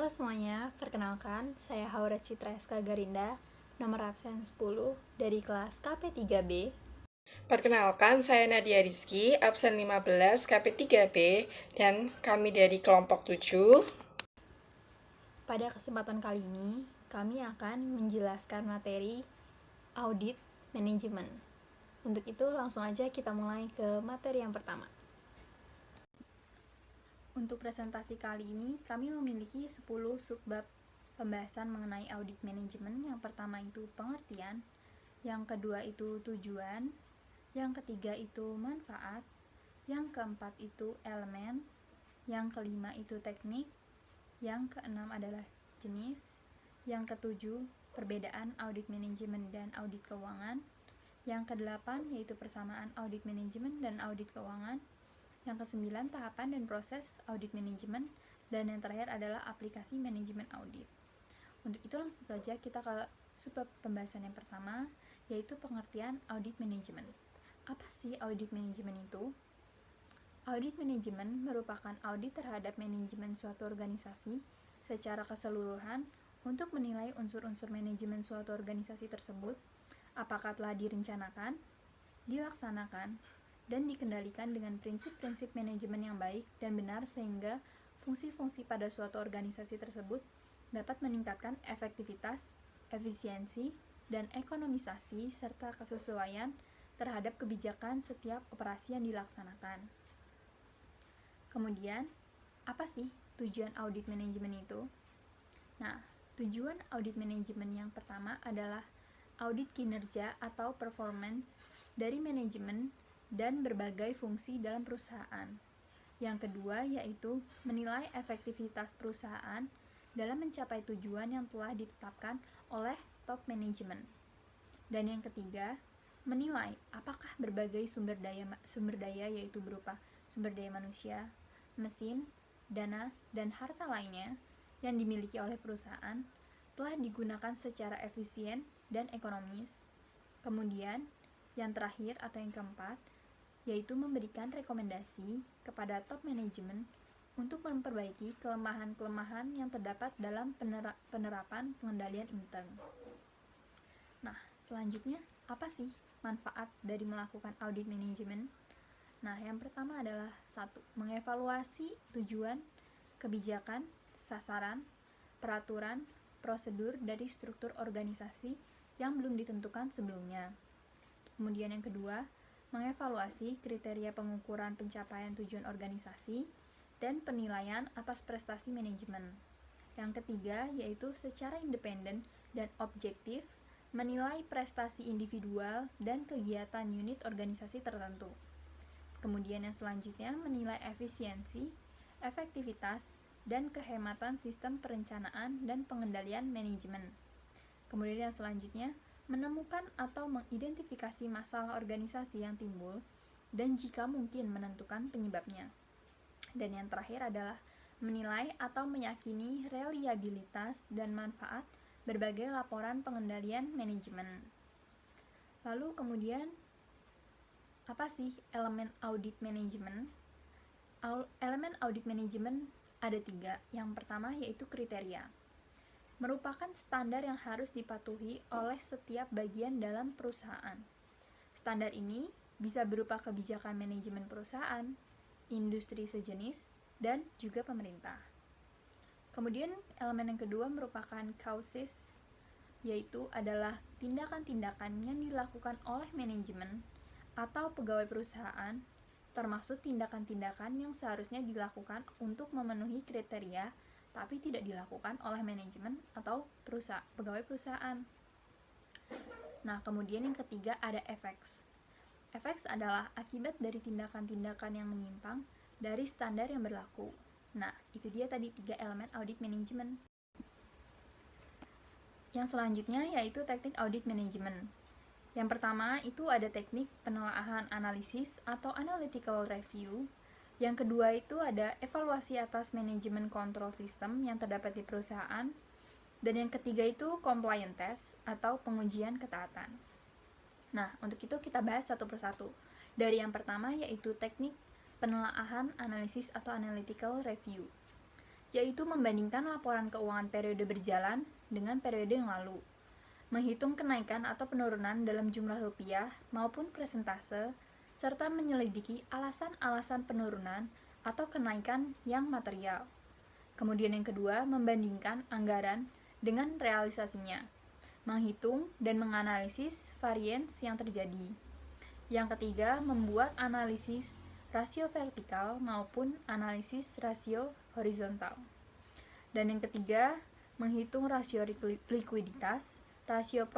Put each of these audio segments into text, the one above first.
Halo semuanya, perkenalkan, saya Haura Citra SK Garinda, nomor absen 10 dari kelas KP3B. Perkenalkan, saya Nadia Rizky, absen 15 KP3B, dan kami dari kelompok 7. Pada kesempatan kali ini, kami akan menjelaskan materi audit manajemen. Untuk itu, langsung aja kita mulai ke materi yang pertama. Untuk presentasi kali ini, kami memiliki 10 subbab pembahasan mengenai audit manajemen. Yang pertama itu pengertian, yang kedua itu tujuan, yang ketiga itu manfaat, yang keempat itu elemen, yang kelima itu teknik, yang keenam adalah jenis, yang ketujuh perbedaan audit manajemen dan audit keuangan, yang kedelapan yaitu persamaan audit manajemen dan audit keuangan, yang kesembilan tahapan dan proses audit manajemen, dan yang terakhir adalah aplikasi manajemen audit. Untuk itu langsung saja kita ke subbab pembahasan yang pertama, yaitu pengertian audit manajemen. Apa sih audit manajemen itu? Audit manajemen merupakan audit terhadap manajemen suatu organisasi secara keseluruhan untuk menilai unsur-unsur manajemen suatu organisasi tersebut, apakah telah direncanakan, dilaksanakan, dan dikendalikan dengan prinsip-prinsip manajemen yang baik dan benar sehingga fungsi-fungsi pada suatu organisasi tersebut dapat meningkatkan efektivitas, efisiensi, dan ekonomisasi serta kesesuaian terhadap kebijakan setiap operasi yang dilaksanakan. Kemudian, apa sih tujuan audit manajemen itu? Nah, tujuan audit manajemen yang pertama adalah audit kinerja atau performance dari manajemen dan berbagai fungsi dalam perusahaan. Yang kedua yaitu menilai efektivitas perusahaan dalam mencapai tujuan yang telah ditetapkan oleh top manajemen. Dan yang ketiga, menilai apakah berbagai sumber daya yaitu berupa sumber daya manusia, mesin, dana, dan harta lainnya yang dimiliki oleh perusahaan telah digunakan secara efisien dan ekonomis. Kemudian, yang terakhir atau yang keempat, yaitu memberikan rekomendasi kepada top manajemen untuk memperbaiki kelemahan-kelemahan yang terdapat dalam penerapan pengendalian intern. Nah, selanjutnya, apa sih manfaat dari melakukan audit manajemen? Nah, yang pertama adalah 1. Mengevaluasi tujuan, kebijakan, sasaran, peraturan, prosedur dari struktur organisasi yang belum ditentukan sebelumnya. Kemudian yang kedua, mengevaluasi kriteria pengukuran pencapaian tujuan organisasi dan penilaian atas prestasi manajemen. Yang ketiga, yaitu secara independen dan objektif menilai prestasi individual dan kegiatan unit organisasi tertentu. Kemudian yang selanjutnya, menilai efisiensi, efektivitas, dan kehematan sistem perencanaan dan pengendalian manajemen. Kemudian yang selanjutnya, menemukan atau mengidentifikasi masalah organisasi yang timbul dan jika mungkin menentukan penyebabnya. Dan yang terakhir adalah menilai atau meyakini reliabilitas dan manfaat berbagai laporan pengendalian manajemen. Lalu kemudian, apa sih elemen audit manajemen? Elemen audit manajemen ada 3. Yang pertama yaitu kriteria. Merupakan standar yang harus dipatuhi oleh setiap bagian dalam perusahaan. Standar ini bisa berupa kebijakan manajemen perusahaan, industri sejenis, dan juga pemerintah. Kemudian elemen yang kedua merupakan causes, yaitu adalah tindakan-tindakan yang dilakukan oleh manajemen atau pegawai perusahaan, termasuk tindakan-tindakan yang seharusnya dilakukan untuk memenuhi kriteria tapi tidak dilakukan oleh manajemen atau pegawai perusahaan. Nah, kemudian yang ketiga ada effects. Effects adalah akibat dari tindakan-tindakan yang menyimpang dari standar yang berlaku. Nah, itu dia tadi 3 elemen audit manajemen. Yang selanjutnya yaitu teknik audit manajemen. Yang pertama itu ada teknik penelaahan analisis atau analytical review. Yang kedua itu ada evaluasi atas manajemen kontrol sistem yang terdapat di perusahaan. Dan yang ketiga itu compliance test atau pengujian ketaatan. Nah, untuk itu kita bahas satu persatu. Dari yang pertama yaitu teknik penelaahan analisis atau analytical review. yaitu membandingkan laporan keuangan periode berjalan dengan periode yang lalu, menghitung kenaikan atau penurunan dalam jumlah rupiah maupun persentase, serta menyelidiki alasan-alasan penurunan atau kenaikan yang material. Kemudian yang kedua, membandingkan anggaran dengan realisasinya, menghitung dan menganalisis variance yang terjadi. Yang ketiga, membuat analisis rasio vertikal maupun analisis rasio horizontal. Dan yang ketiga, menghitung rasio likuiditas, rasio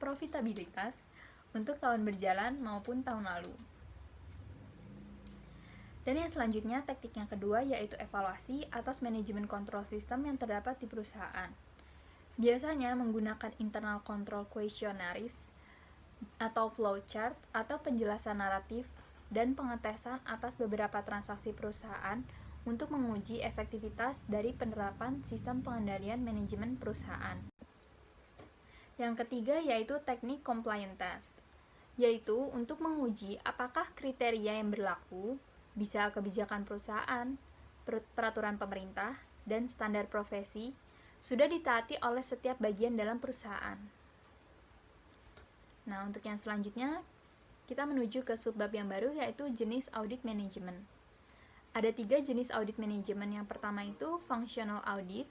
profitabilitas untuk tahun berjalan maupun tahun lalu. Dan yang selanjutnya, teknik yang kedua yaitu evaluasi atas manajemen kontrol sistem yang terdapat di perusahaan. Biasanya menggunakan internal control questionnaires atau flowchart atau penjelasan naratif dan pengetesan atas beberapa transaksi perusahaan untuk menguji efektivitas dari penerapan sistem pengendalian manajemen perusahaan. Yang ketiga yaitu teknik compliance test, yaitu untuk menguji apakah kriteria yang berlaku, bisa kebijakan perusahaan, peraturan pemerintah, dan standar profesi sudah ditaati oleh setiap bagian dalam perusahaan. Nah, untuk yang selanjutnya, kita menuju ke subbab yang baru yaitu jenis audit manajemen. Ada 3 jenis audit manajemen. Yang pertama itu functional audit,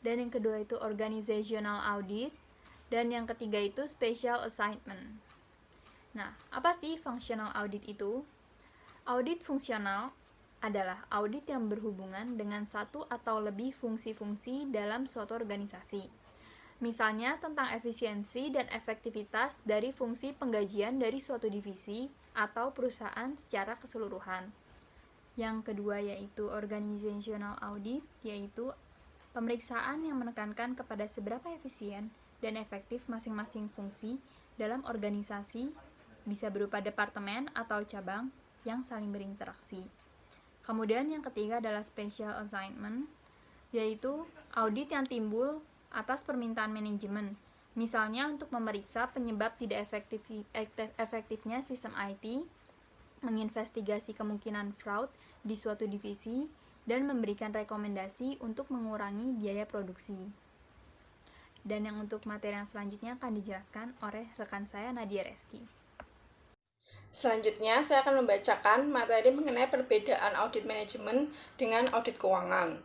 dan yang kedua itu organizational audit, dan yang ketiga itu special assignment. Nah, apa sih functional audit itu? Audit fungsional adalah audit yang berhubungan dengan satu atau lebih fungsi-fungsi dalam suatu organisasi. Misalnya tentang efisiensi dan efektivitas dari fungsi penggajian dari suatu divisi atau perusahaan secara keseluruhan. Yang kedua yaitu organizational audit, yaitu pemeriksaan yang menekankan kepada seberapa efisien dan efektif masing-masing fungsi dalam organisasi, bisa berupa departemen atau cabang yang saling berinteraksi. Kemudian yang ketiga adalah special assignment, yaitu audit yang timbul atas permintaan manajemen, misalnya untuk memeriksa penyebab tidak efektifnya sistem IT, menginvestigasi kemungkinan fraud di suatu divisi, dan memberikan rekomendasi untuk mengurangi biaya produksi. Dan yang untuk materi yang selanjutnya akan dijelaskan oleh rekan saya Nadia Reski. Selanjutnya, saya akan membacakan materi mengenai perbedaan audit manajemen dengan audit keuangan.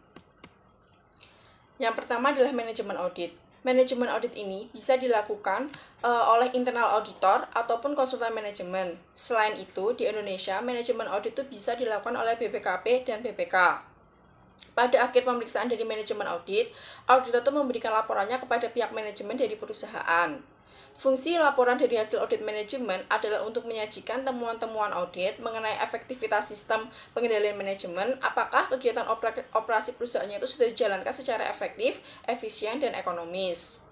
Yang pertama adalah manajemen audit. Manajemen audit ini bisa dilakukan oleh internal auditor ataupun konsultan manajemen. Selain itu, di Indonesia, manajemen audit itu bisa dilakukan oleh BPKP dan BPK. Pada akhir pemeriksaan dari manajemen audit, auditor itu memberikan laporannya kepada pihak manajemen dari perusahaan. Fungsi laporan dari hasil audit manajemen adalah untuk menyajikan temuan-temuan audit mengenai efektivitas sistem pengendalian manajemen, apakah kegiatan operasi perusahaannya itu sudah dijalankan secara efektif, efisien, dan ekonomis.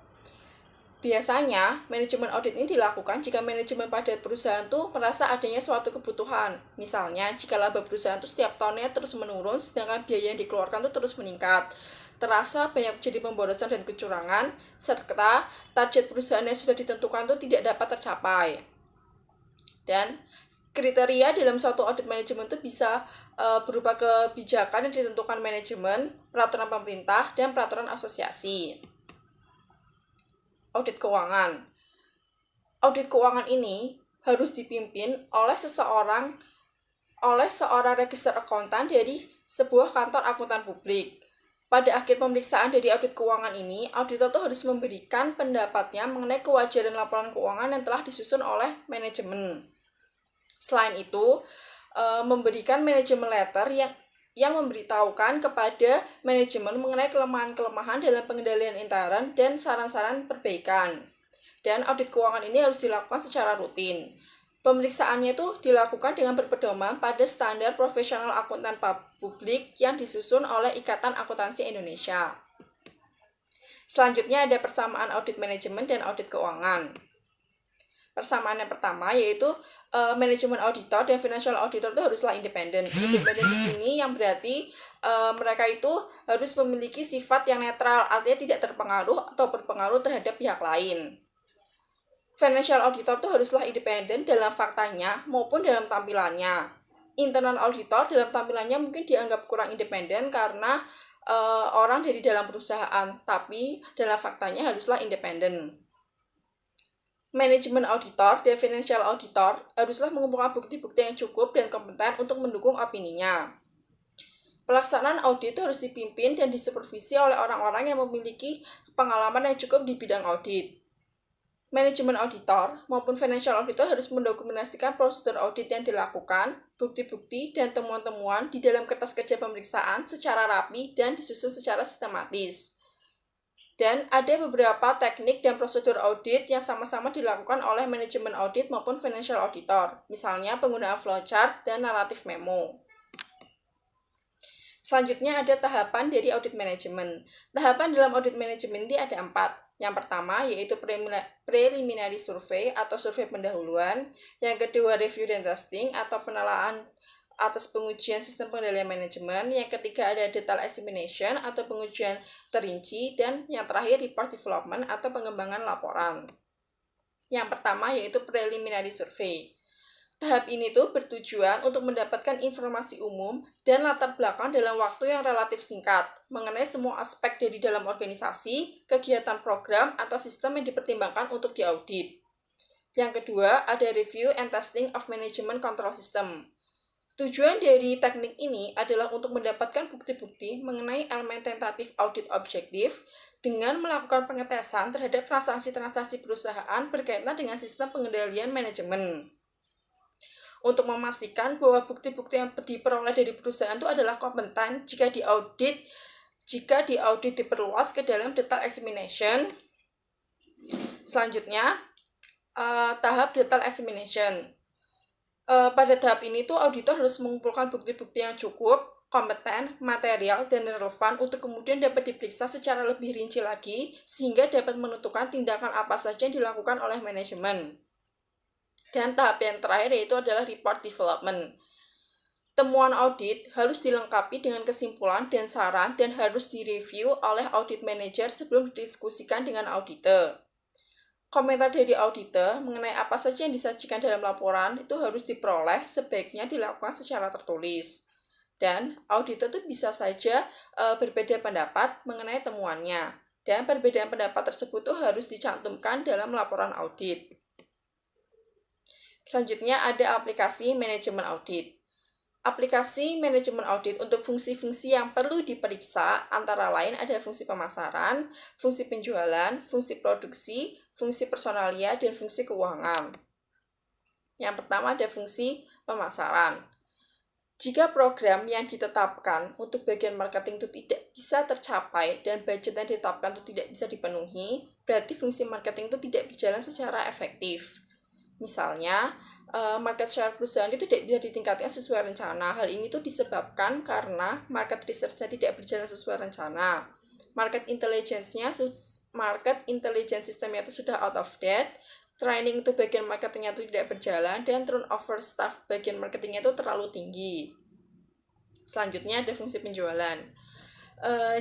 Biasanya, manajemen audit ini dilakukan jika manajemen pada perusahaan itu merasa adanya suatu kebutuhan. Misalnya, jika laba perusahaan itu setiap tahunnya terus menurun, sedangkan biaya yang dikeluarkan itu terus meningkat. Terasa banyak terjadi pemborosan dan kecurangan, serta target perusahaan yang sudah ditentukan itu tidak dapat tercapai. Dan kriteria dalam suatu audit manajemen itu bisa berupa kebijakan yang ditentukan manajemen, peraturan pemerintah, dan peraturan asosiasi. Audit keuangan. Audit keuangan ini harus dipimpin oleh seorang register akuntan dari sebuah kantor akuntan publik. Pada akhir pemeriksaan dari audit keuangan ini, auditor itu harus memberikan pendapatnya mengenai kewajaran laporan keuangan yang telah disusun oleh manajemen. Selain itu, memberikan manajemen letter yang memberitahukan kepada manajemen mengenai kelemahan-kelemahan dalam pengendalian intern dan saran-saran perbaikan. Dan audit keuangan ini harus dilakukan secara rutin. Pemeriksaannya itu dilakukan dengan berpedoman pada standar profesional akuntan publik yang disusun oleh Ikatan Akuntansi Indonesia. Selanjutnya ada persamaan audit manajemen dan audit keuangan. Persamaan yang pertama yaitu manajemen auditor dan financial auditor itu haruslah independen. Independen di sini yang berarti mereka itu harus memiliki sifat yang netral, artinya tidak terpengaruh atau berpengaruh terhadap pihak lain. Financial auditor itu haruslah independen dalam faktanya maupun dalam tampilannya. Internal auditor dalam tampilannya mungkin dianggap kurang independen karena orang dari dalam perusahaan, tapi dalam faktanya haruslah independen. Manajemen auditor dan financial auditor haruslah mengumpulkan bukti-bukti yang cukup dan kompeten untuk mendukung opininya. Pelaksanaan audit harus dipimpin dan disupervisi oleh orang-orang yang memiliki pengalaman yang cukup di bidang audit. Manajemen auditor maupun financial auditor harus mendokumentasikan prosedur audit yang dilakukan, bukti-bukti, dan temuan-temuan di dalam kertas kerja pemeriksaan secara rapi dan disusun secara sistematis. Dan ada beberapa teknik dan prosedur audit yang sama-sama dilakukan oleh manajemen audit maupun financial auditor, misalnya penggunaan flowchart dan naratif memo. Selanjutnya ada tahapan dari audit manajemen. Tahapan dalam audit manajemen ini ada 4. Yang pertama yaitu preliminary survey atau survei pendahuluan. Yang kedua review dan testing atau penelaahan atas pengujian sistem pengendalian manajemen. Yang ketiga ada detail examination atau pengujian terinci. Dan yang terakhir report development atau pengembangan laporan. Yang pertama yaitu preliminary survey. Tahap ini tuh bertujuan untuk mendapatkan informasi umum dan latar belakang dalam waktu yang relatif singkat mengenai semua aspek dari dalam organisasi, kegiatan program, atau sistem yang dipertimbangkan untuk diaudit. Yang kedua, ada review and testing of management control system. Tujuan dari teknik ini adalah untuk mendapatkan bukti-bukti mengenai elemen tentatif audit objektif dengan melakukan pengetesan terhadap transaksi-transaksi perusahaan berkaitan dengan sistem pengendalian manajemen. Untuk memastikan bahwa bukti-bukti yang diperoleh dari perusahaan itu adalah kompeten jika diaudit diperluas ke dalam detail examination. Selanjutnya, tahap detail examination. Pada tahap ini tuh auditor harus mengumpulkan bukti-bukti yang cukup, kompeten, material, dan relevan untuk kemudian dapat diperiksa secara lebih rinci lagi sehingga dapat menentukan tindakan apa saja yang dilakukan oleh manajemen. Dan tahap yang terakhir yaitu adalah report development. Temuan audit harus dilengkapi dengan kesimpulan dan saran dan harus direview oleh audit manager sebelum didiskusikan dengan auditor. Komentar dari auditor mengenai apa saja yang disajikan dalam laporan itu harus diperoleh sebaiknya dilakukan secara tertulis. Dan auditor itu bisa saja berbeda pendapat mengenai temuannya. Dan perbedaan pendapat tersebut tuh harus dicantumkan dalam laporan audit. Selanjutnya ada aplikasi manajemen audit. Aplikasi manajemen audit untuk fungsi-fungsi yang perlu diperiksa antara lain ada fungsi pemasaran, fungsi penjualan, fungsi produksi, fungsi personalia, dan fungsi keuangan. Yang pertama ada fungsi pemasaran. Jika program yang ditetapkan untuk bagian marketing itu tidak bisa tercapai dan budget yang ditetapkan itu tidak bisa dipenuhi, berarti fungsi marketing itu tidak berjalan secara efektif. Misalnya, market share perusahaan itu tidak bisa ditingkatkan sesuai rencana. Hal ini tuh disebabkan karena market research-nya tidak berjalan sesuai rencana. Market intelligence sistemnya itu sudah out of date. Training itu bagian marketingnya itu tidak berjalan dan turnover staff bagian marketingnya itu terlalu tinggi. Selanjutnya ada fungsi penjualan.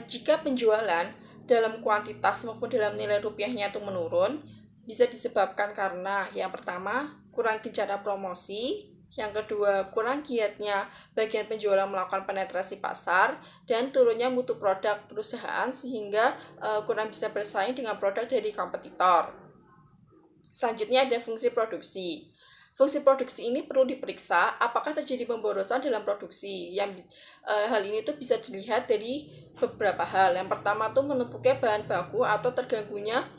Jika penjualan dalam kuantitas maupun dalam nilai rupiahnya itu menurun, bisa disebabkan karena yang pertama, kurang gencarnya promosi, yang kedua, kurang giatnya bagian penjualan melakukan penetrasi pasar, dan turunnya mutu produk perusahaan sehingga kurang bisa bersaing dengan produk dari kompetitor. Selanjutnya ada fungsi produksi. Fungsi produksi ini perlu diperiksa apakah terjadi pemborosan dalam produksi. Hal ini tuh bisa dilihat dari beberapa hal. Yang pertama tuh menumpuknya bahan baku atau terganggunya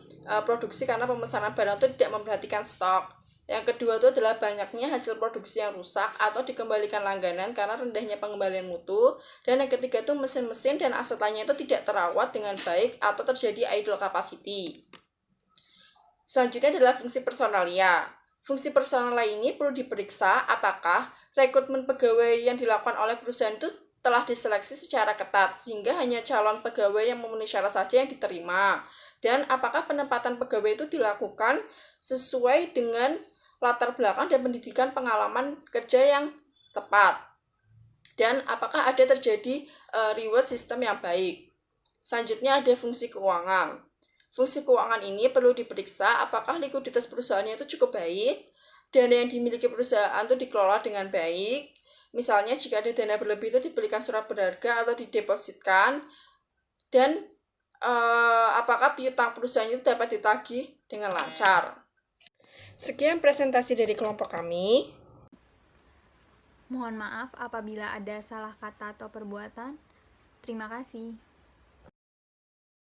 produksi karena pemesanan barang itu tidak memperhatikan stok. Yang kedua itu adalah banyaknya hasil produksi yang rusak atau dikembalikan langganan karena rendahnya pengembalian mutu. Dan yang ketiga itu mesin-mesin dan aset lainnya itu tidak terawat dengan baik atau terjadi idle capacity. Selanjutnya adalah fungsi personalia. Fungsi personalia ini perlu diperiksa apakah rekrutmen pegawai yang dilakukan oleh perusahaan itu telah diseleksi secara ketat sehingga hanya calon pegawai yang memenuhi syarat saja yang diterima. Dan apakah penempatan pegawai itu dilakukan sesuai dengan latar belakang dan pendidikan pengalaman kerja yang tepat. Dan apakah ada terjadi reward sistem yang baik. Selanjutnya ada fungsi keuangan. Fungsi keuangan ini perlu diperiksa apakah likuiditas perusahaannya itu cukup baik, dana yang dimiliki perusahaan itu dikelola dengan baik. Misalnya jika ada dana berlebih itu dibelikan surat berharga atau didepositkan, dan apakah piutang perusahaan itu dapat ditagih dengan lancar. Sekian presentasi dari kelompok kami. Mohon maaf apabila ada salah kata atau perbuatan. Terima kasih.